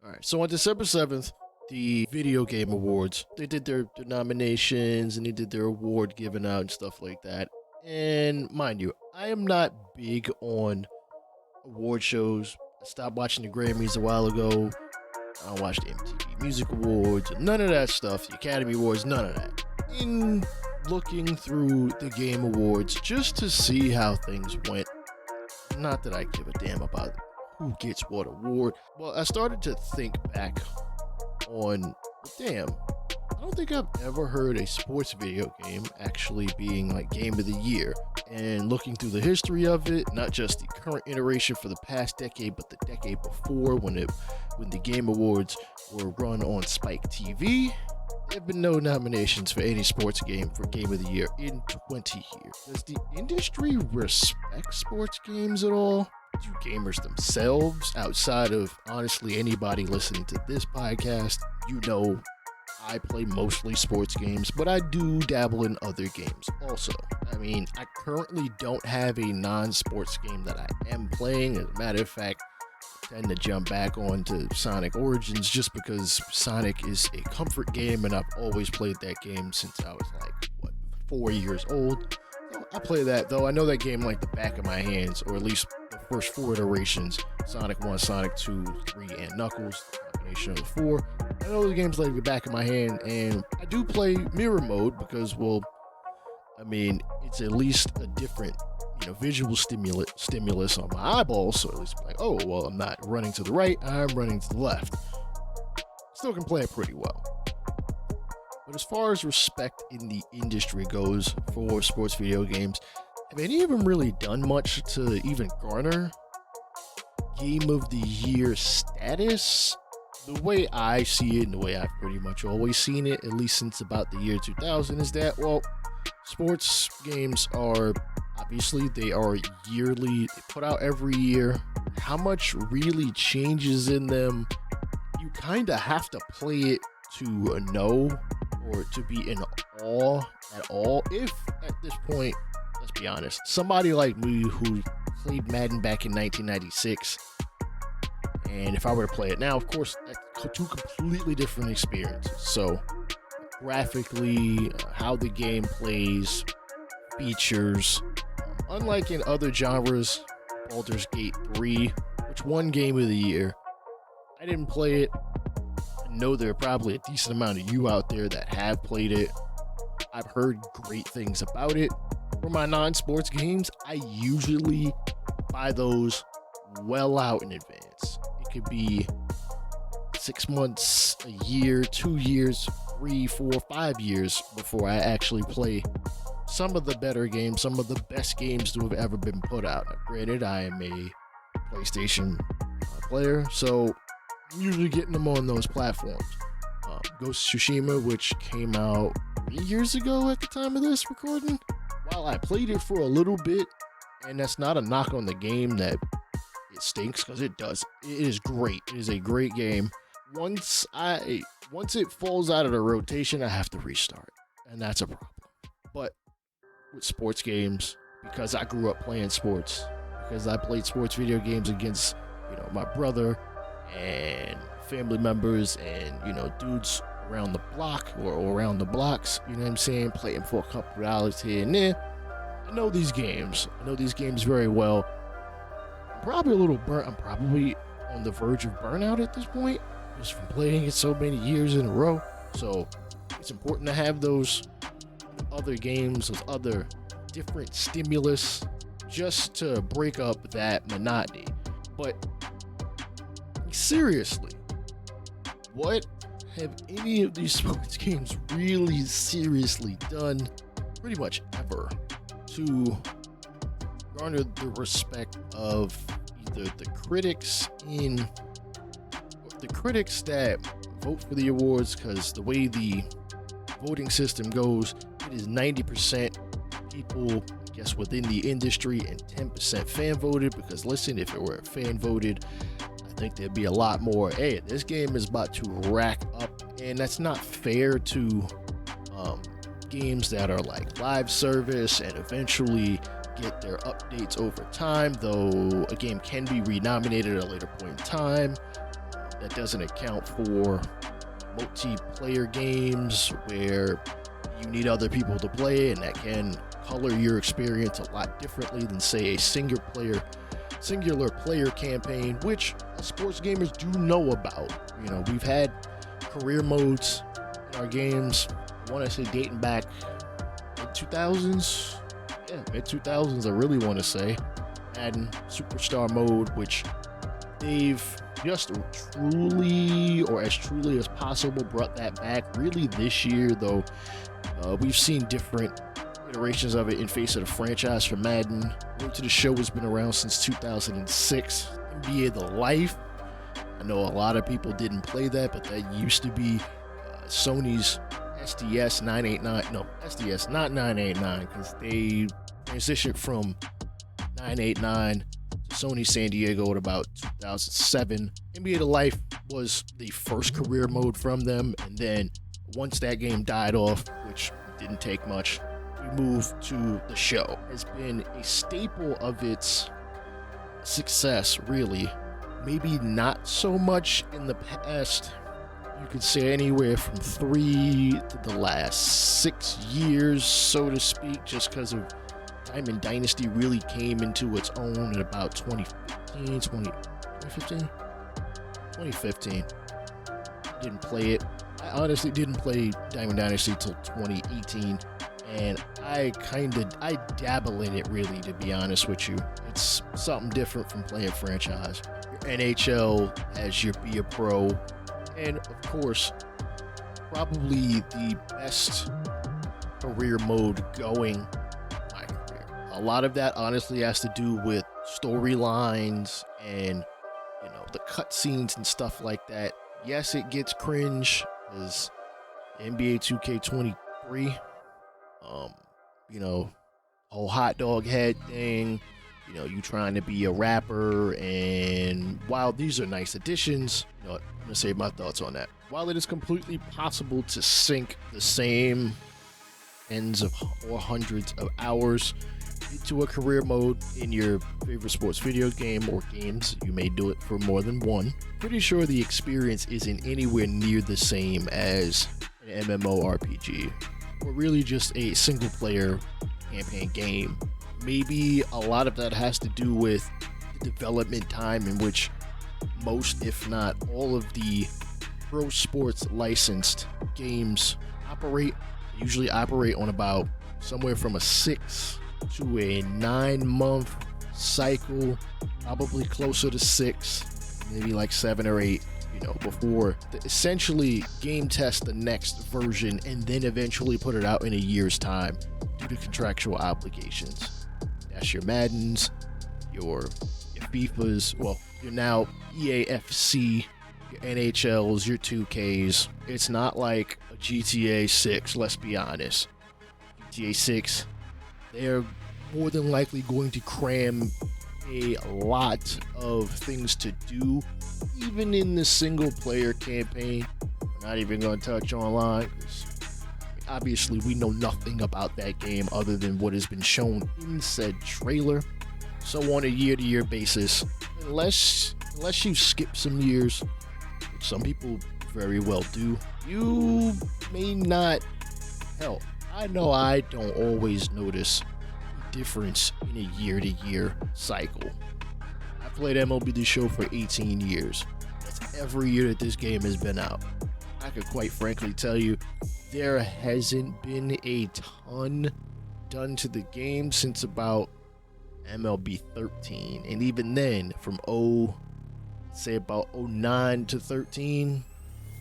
All right, so on December 7th, the Video Game Awards, they did their nominations and they did their award giving out and stuff like that. And mind you, I am not big on award shows. I stopped watching the Grammys a while ago. I don't watch the MTV Music Awards, none of that stuff, the Academy Awards, none of that. In looking through the Game Awards just to see how things went, not that I give a damn about who gets what award. Well, I started to think back on, damn, I don't think I've ever heard a sports video game actually being like Game of the Year. And looking through the history of it, not just the current iteration for the past decade, but the decade before when the Game Awards were run on Spike TV, there have been no nominations for any sports game for Game of the Year in 20 years. Does the industry respect sports games at all? Do gamers themselves, outside of honestly anybody listening to this podcast, I play mostly sports games, but I do dabble in other games also. I mean, I currently don't have a non-sports game that I am playing. As a matter of fact, I tend to jump back onto Sonic Origins just because Sonic is a comfort game and I've always played that game since I was 4 years old. So I play that, though. I know that game like the back of my hands, or at least the first 4 iterations, Sonic 1, Sonic 2, 3, and Knuckles, the combination of the 4. I know the game's like the back of my hand, and I do play mirror mode because, it's at least a different, visual stimulus on my eyeballs, so at least like, I'm not running to the right, I'm running to the left. Still can play it pretty well. But as far as respect in the industry goes for sports video games, have any of them really done much to even garner Game of the Year status? The way I see it, and the way I've pretty much always seen it, at least since about the year 2000, is that, sports games are, obviously, they are yearly, they put out every year. How much really changes in them, you kind of have to play it to know, or to be in awe at all. If, at this point, let's be honest, somebody like me who played Madden back in 1996, and if I were to play it now, of course, that's 2 completely different experiences. So, graphically, how the game plays, features, unlike in other genres, Baldur's Gate 3, which won Game of the Year, I didn't play it. I know there are probably a decent amount of you out there that have played it. I've heard great things about it. For my non-sports games, I usually buy those well out in advance. It could be 6 months, a year, 2 years, 3, 4, 5 years before I actually play some of the better games, some of the best games to have ever been put out. Now, granted, I am a PlayStation player, so I'm usually getting them on those platforms. Ghost of Tsushima, which came out 3 years ago at the time of this recording, while I played it for a little bit, and that's not a knock on the game that it stinks, because it does. It is great. It is a great game. Once it falls out of the rotation, I have to restart, and that's a problem. But with sports games, because I grew up playing sports, because I played sports video games against, my brother and family members and, dudes around the block or around the blocks, you know what I'm saying, playing for a couple of hours here and there. I know these games. Very well. I'm probably a little burnt. I'm probably on the verge of burnout at this point, just from playing it so many years in a row. So it's important to have those other games, those other different stimulus, just to break up that monotony. But seriously, what have any of these sports games really seriously done, pretty much ever, to garner the respect of either the critics that vote for the awards? Because the way the voting system goes, it is 90% people, I guess, within the industry and 10% fan voted. Because listen, if it were fan voted, I think there'd be a lot more, hey, this game is about to rack up. And that's not fair to games that are like live service and eventually get their updates over time, though a game can be renominated at a later point in time. that doesn't account for multiplayer games where you need other people to play, and that can color your experience a lot differently than, say, a singular player campaign, which sports gamers do know about. You know, we've had career modes in our games, I want to say dating back mid-2000s. Yeah, mid-2000s, I really want to say. Adding Superstar mode, which they've just truly, or as truly as possible, brought that back really this year, though. We've seen different iterations of it in face of the franchise for Madden. Road to the Show has been around since 2006. NBA The Life, I know a lot of people didn't play that, but that used to be Sony's SDS 989. No, SDS, not 989, because they transitioned from 989 to Sony San Diego at about 2007. NBA The Life was the first career mode from them, and then once that game died off, which didn't take much, we moved to The Show. Has been a staple of its success, really. Maybe not so much in the past. You could say anywhere from 3 to the last 6 years, so to speak, just because of Diamond Dynasty really came into its own at about 2015. Didn't play it. I honestly didn't play Diamond Dynasty till 2018, and I dabble in it, really, to be honest with you. It's something different from playing franchise. Your NHL as your Be a Pro, and of course, probably the best career mode going. My career. A lot of that honestly has to do with storylines and, you know, the cutscenes and stuff like that. Yes, it gets cringe because NBA 2K23, you know, whole hot dog head thing, you know, you trying to be a rapper, and while these are nice additions, you know what, I'm gonna save my thoughts on that. While it is completely possible to sink the same tens of or hundreds of hours into a career mode in your favorite sports video game or games, you may do it for more than one. Pretty sure the experience isn't anywhere near the same as an MMORPG, or really just a single player campaign game. Maybe a lot of that has to do with the development time in which most, if not all, of the pro sports licensed games operate. They usually operate on about somewhere from a 6 to a 9 month cycle, probably closer to 6, maybe like 7 or 8, you know, before they essentially game test the next version and then eventually put it out in a year's time due to contractual obligations. That's your Maddens, your FIFAs, well, your now EAFC, your NHLs, your 2Ks. It's not like a GTA 6, let's be honest. GTA 6, they're more than likely going to cram a lot of things to do, even in the single player campaign. We're not even going to touch online, because obviously we know nothing about that game other than what has been shown in said trailer. So on a year-to-year basis, unless you skip some years, which some people very well do, you may not. Hell, I know I don't always notice a difference in a year-to-year cycle. I played MLB The Show for 18 years. That's every year that this game has been out. I could quite frankly tell you there hasn't been a ton done to the game since about MLB 13, and even then from say about 09 to 13,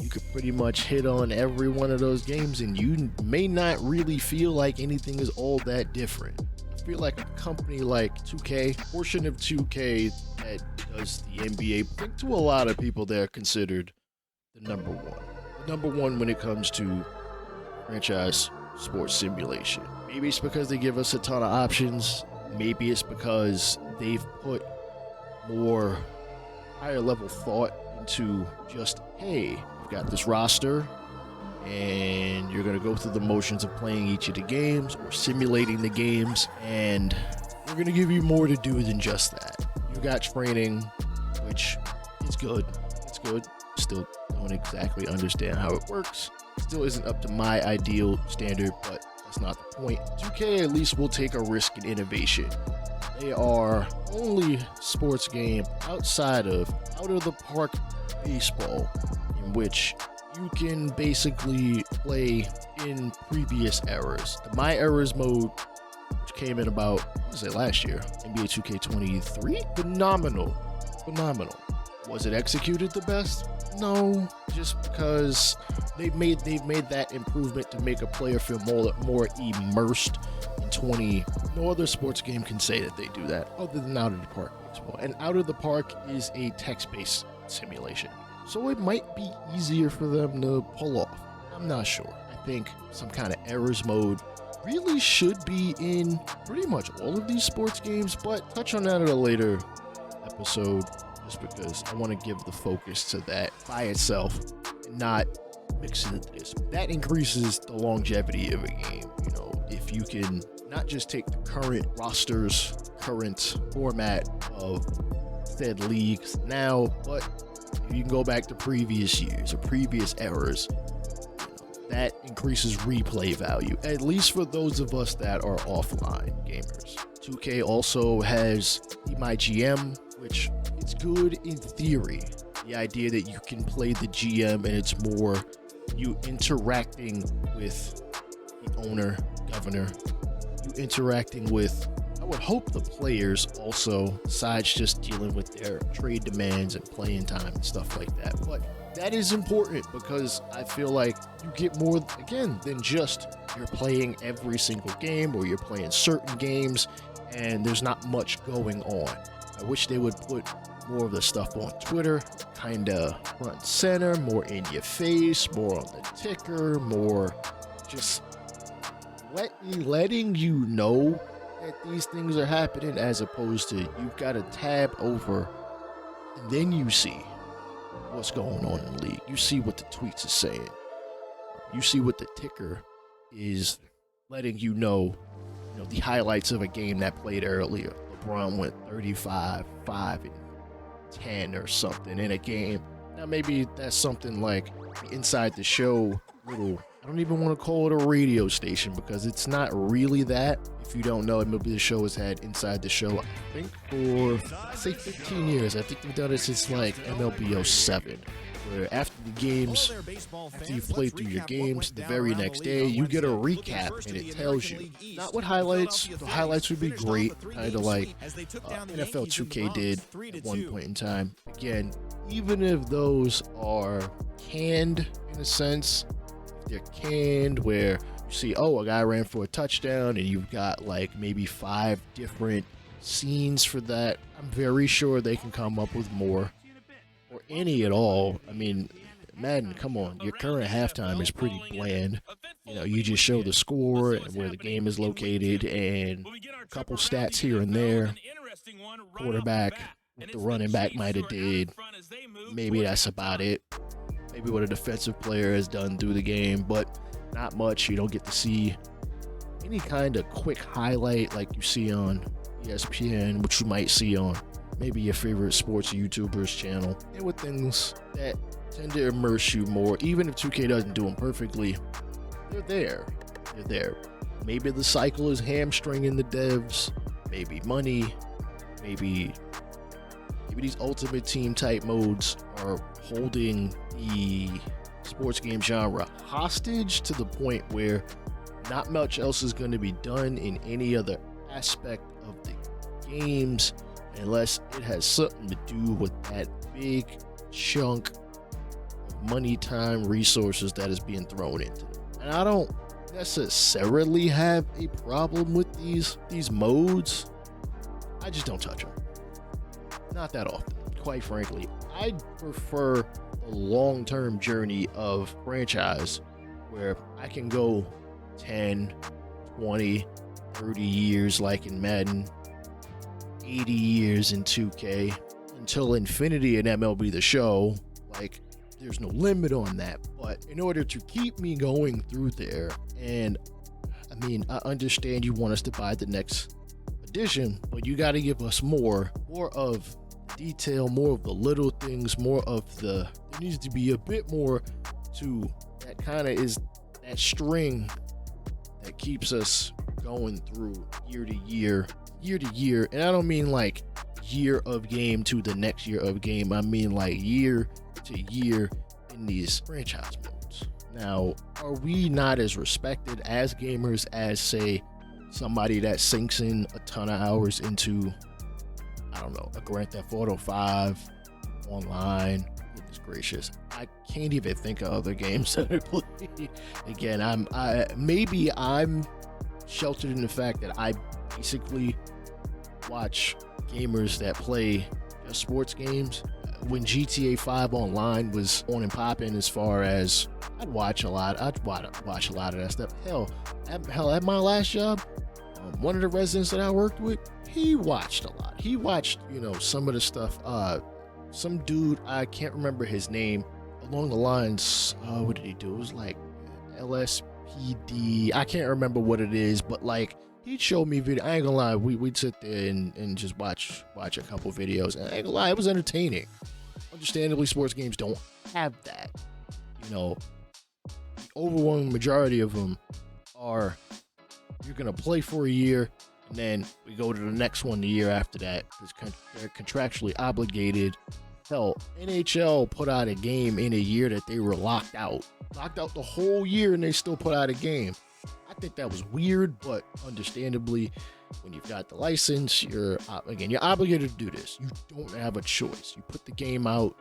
you could pretty much hit on every one of those games and you may not really feel like anything is all that different. I feel like a company like 2K, portion of 2K that does the NBA, I think to a lot of people they're considered the number one when it comes to franchise sports simulation. Maybe it's because they give us a ton of options. Maybe it's because they've put more higher level thought into just, hey, you've got this roster and you're going to go through the motions of playing each of the games or simulating the games, and we're going to give you more to do than just that. You got training, which is good. It's good. Still don't exactly understand how it works. Still isn't up to my ideal standard, but that's not the point. 2K at least will take a risk in innovation. They are only sports game outside of out-of-the-park baseball in which you can basically play in previous eras. The My Eras mode, which came in about, what was it, last year? NBA 2K23? Phenomenal. Was it executed the best? No, just because they've made that improvement to make a player feel more immersed in 20. No other sports game can say that they do that other than Out of the Park baseball. And Out of the Park is a text-based simulation, so it might be easier for them to pull off. I'm not sure. I think some kind of errors mode really should be in pretty much all of these sports games, but touch on that at a later episode, just because I want to give the focus to that by itself and not mix it this. That increases the longevity of a game. You know, if you can not just take the current rosters, current format of said leagues now, but you can go back to previous years or previous eras. That increases replay value, at least for those of us that are offline gamers. 2K also has MyGM, which is good in theory. The idea that you can play the GM and it's more you interacting with the owner, governor, you interacting with, I would hope, the players also, besides just dealing with their trade demands and playing time and stuff like that. But that is important because I feel like you get more, again, than just you're playing every single game or you're playing certain games and there's not much going on. I wish they would put more of the stuff on Twitter, kind of front and center, more in your face, more on the ticker, more just letting you know that these things are happening, as opposed to you've got a tab over and then you see what's going on in the league. You see what the tweets are saying. You see what the ticker is letting you know, the highlights of a game that played earlier. LeBron went 35, 5, and 10 or something in a game. Now maybe that's something like inside the show little, I don't even want to call it a radio station because it's not really that. If you don't know, MLB The Show has had Inside the Show, I think, for, I say 15 years. I think they've done it since like MLB 07. Where after the games, after you've played through your games, the very next day, you get a recap and it tells you not what highlights. The highlights would be great, kind of like NFL 2K did at one point in time. Again, even if those are canned in a sense, if they're canned where you see, a guy ran for a touchdown and you've got like maybe 5 different scenes for that, I'm very sure they can come up with more. Or any at all. I mean, Madden, come on, your current halftime is pretty bland. You just show the score and where the game is located and a couple stats here and there. Quarterback, what the running back might have did. Maybe that's about it. Maybe what a defensive player has done through the game, but not much. You don't get to see any kind of quick highlight like you see on ESPN, which you might see on maybe your favorite sports YouTuber's channel, and with things that tend to immerse you more. Even if 2K doesn't do them perfectly, they're there. Maybe the cycle is hamstringing the devs, maybe money, maybe these ultimate team type modes are holding the sports game genre hostage to the point where not much else is going to be done in any other aspect of the games unless it has something to do with that big chunk of money, time, resources that is being thrown into them. And I don't necessarily have a problem with these modes. I just don't touch them. Not that often, quite frankly. I prefer a long-term journey of franchise where I can go 10, 20, 30 years like in Madden, 80 years in 2K, until infinity in MLB The Show. Like, there's no limit on that. But in order to keep me going through there, and I mean, I understand you want us to buy the next edition, but you got to give us more of detail, more of the little things, more of the There needs to be a bit more to that kind of is that string that keeps us going through year to year. And I don't mean like year of game to the next year of game. I mean like year to year in these franchise modes. Now, are we not as respected as gamers as, say, somebody that sinks in a ton of hours into, I don't know, a Grand Theft Auto 5 online? Goodness gracious, I can't even think of other games that I play. Again, I'm sheltered in the fact that I basically watch gamers that play just sports games. When GTA 5 online was on and popping, as far as I'd watch a lot of that stuff. Hell, at my last job, one of the residents that I worked with, he watched a lot. He watched, some of the stuff. Some dude, I can't remember his name, along the lines, what did he do? It was like LSPD. I can't remember what it is, but like, he'd show me video. I ain't gonna lie, we'd sit there and just watch a couple videos. And I ain't gonna lie, it was entertaining. Understandably, sports games don't have that. The overwhelming majority of them are, you're gonna play for a year, and then we go to the next one the year after that, because they're contractually obligated. Hell, NHL put out a game in a year that they were locked out the whole year, and they still put out a game. I think that was weird, but understandably, when you've got the license, you're obligated to do this. You don't have a choice. You put the game out.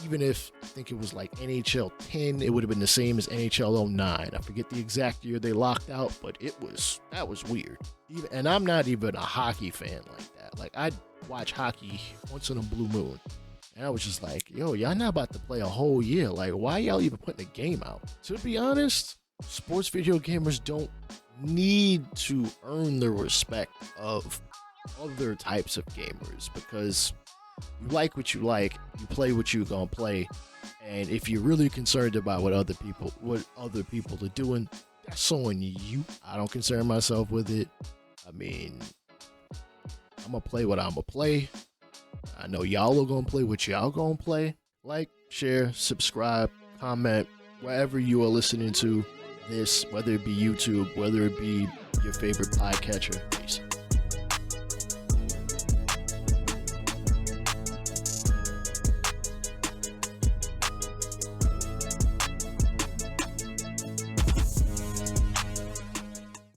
Even if, I think it was like NHL 10, it would have been the same as NHL 09. I forget the exact year they locked out, but that was weird. And I'm not even a hockey fan like that. Like, I'd watch hockey once in a blue moon. And I was just like, yo, y'all not about to play a whole year. Like, why y'all even putting a game out? To be honest, sports video gamers don't need to earn the respect of other types of gamers, because you like what you like, you play what you're gonna play, and if you're really concerned about what other people are doing, that's on you. I don't concern myself with it. I mean, I'm gonna play what I'm gonna play. I know y'all are gonna play what y'all gonna play. Like, share, subscribe, comment, wherever you are listening to this, whether it be YouTube, whether it be your favorite podcatcher. Peace.